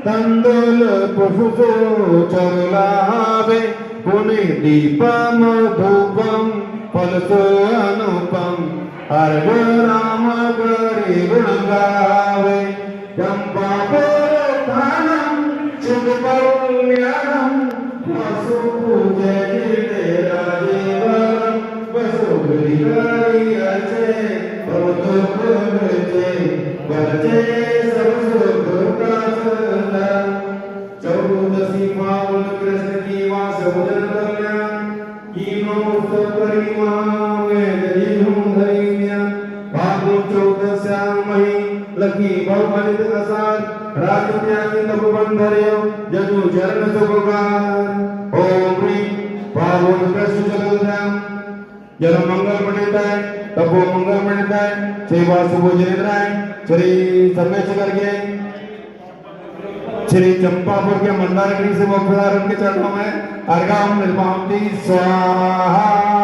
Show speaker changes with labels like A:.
A: तंदुल पुष्पो चरुलावे पुनि दीपम धूपम फलसो अनुपम अर्घ राम करि गुण गावे चंपा पुरधानम शुभ कल्याणम वसु पूजयते राजीवरम वसु गृहरि अचे भवतो पुरचे बचे सब सुख का सदन चौदसी फागुन कृष्ण की वास भजन कल्याण कीनो परिमा वेद जीवं धैर्य फागुन चौदस्यां मही लकी बहुफलित असार राजत्यागी तपबंधर्य जदु चरण सुखकार ओम ह्रीं फागुन कृष्ण चतुर्थ्यां जल मंगल पंडिताय तपो मंगल पंडिताय सेवा सुबह जनिद्राय श्री सर्वेश करके श्री चंपापुर के मंदारगिरी से वफादार उनके चरणों में अर्घाम निर्मामती स्वाहा।